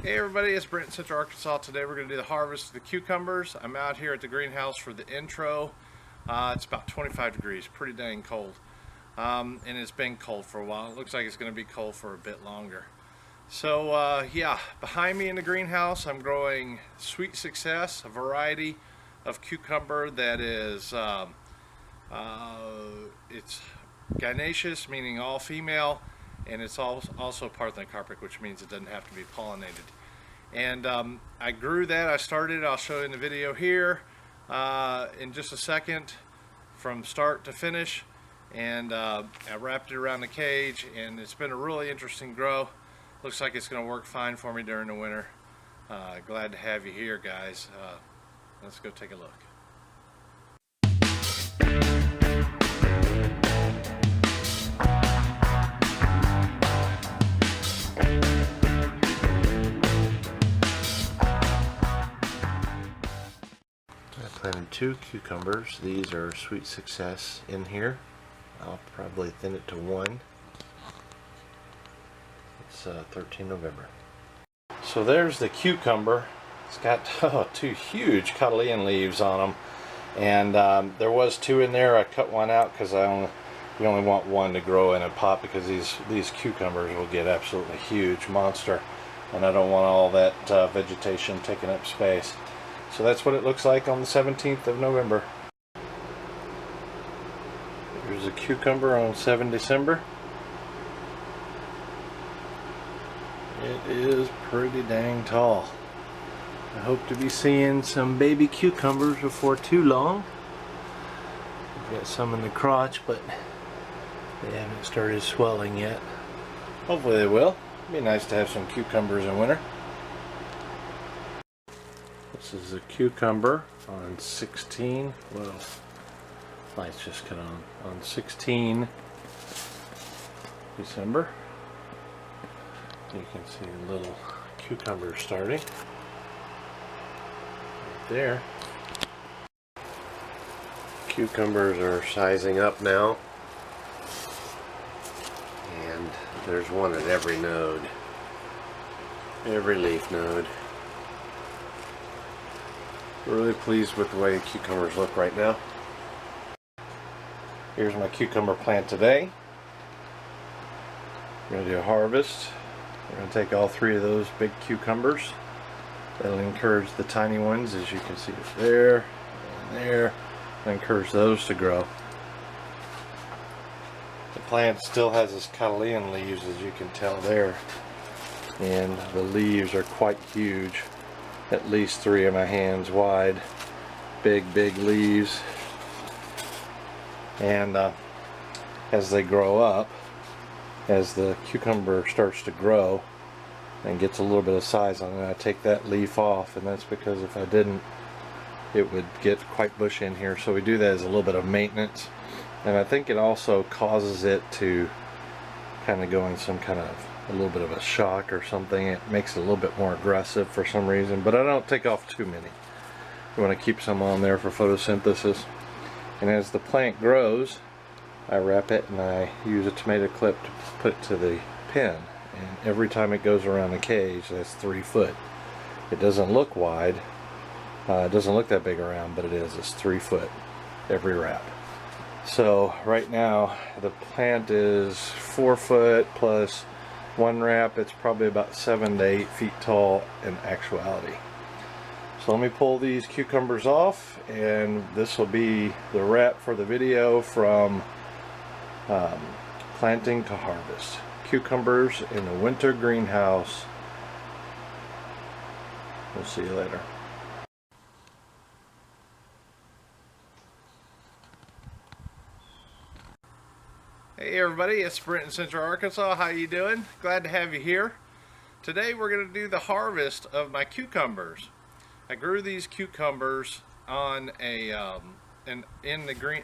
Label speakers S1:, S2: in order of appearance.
S1: Hey everybody, it's Brent in Central Arkansas. Today we're going to do the harvest of the cucumbers. I'm out here at the greenhouse for the intro. It's about 25 degrees, pretty dang cold. And it's been cold for a while. It looks like it's going to be cold for a bit longer. So yeah, behind me in the greenhouse I'm growing Sweet Success, a variety of cucumber that is, it's gynaeceous, meaning all female. And it's also parthenocarpic, which means it doesn't have to be pollinated. And I grew that. I started, I'll show you in the video here in just a second, from start to finish. And I wrapped it around the cage, and it's been a really interesting grow. Looks like it's going to work fine for me during the winter. Glad to have you here, guys. Let's go take a look. Planted 2 cucumbers. These are Sweet Success in here. I'll probably thin it to 1. It's 13 November. So there's the cucumber. It's got 2 huge cotyledon leaves on them, and there was 2 in there. I cut one out because we only want 1 to grow in a pot, because these cucumbers will get absolutely huge, monster, and I don't want all that vegetation taking up space. So that's what it looks like on the 17th of November. Here's a cucumber on 7 December. It is pretty dang tall. I hope to be seeing some baby cucumbers before too long. We've got some in the crotch, but they haven't started swelling yet. Hopefully they will. It'd be nice to have some cucumbers in winter. This is a cucumber on 16, well, lights just cut on 16 December. You can see a little cucumber starting right there. Cucumbers are sizing up now, and there's one at every node, every leaf node. Really pleased with the way cucumbers look right now. Here's my cucumber plant today. We're going to do a harvest. We're going to take all 3 of those big cucumbers. That'll encourage the tiny ones, as you can see there and there. And encourage those to grow. The plant still has its cotyledon leaves, as you can tell there. And the leaves are quite huge. At least 3 of my hands wide. Big leaves. And as they grow up, as the cucumber starts to grow and gets a little bit of size on it, I take that leaf off, and that's because if I didn't, it would get quite bushy in here. So we do that as a little bit of maintenance, and I think it also causes it to kind of go in some kind of a little bit of a shock or something. It makes it a little bit more aggressive for some reason, but I don't take off too many. You want to keep some on there for photosynthesis. And as the plant grows, I wrap it, and I use a tomato clip to put it to the pin, and every time it goes around the cage, that's 3 foot. It doesn't look wide, it doesn't look that big around, but it is. It's 3 foot every wrap. So right now the plant is 4 foot plus 1 wrap. It's probably about 7 to 8 feet tall in actuality. So let me pull these cucumbers off, and this will be the wrap for the video from planting to harvest. Cucumbers in the winter greenhouse. We'll see you later. Hey everybody, it's Brent in Central Arkansas. How you doing? Glad to have you here. Today we're going to do the harvest of my cucumbers. I grew these cucumbers on a in the green.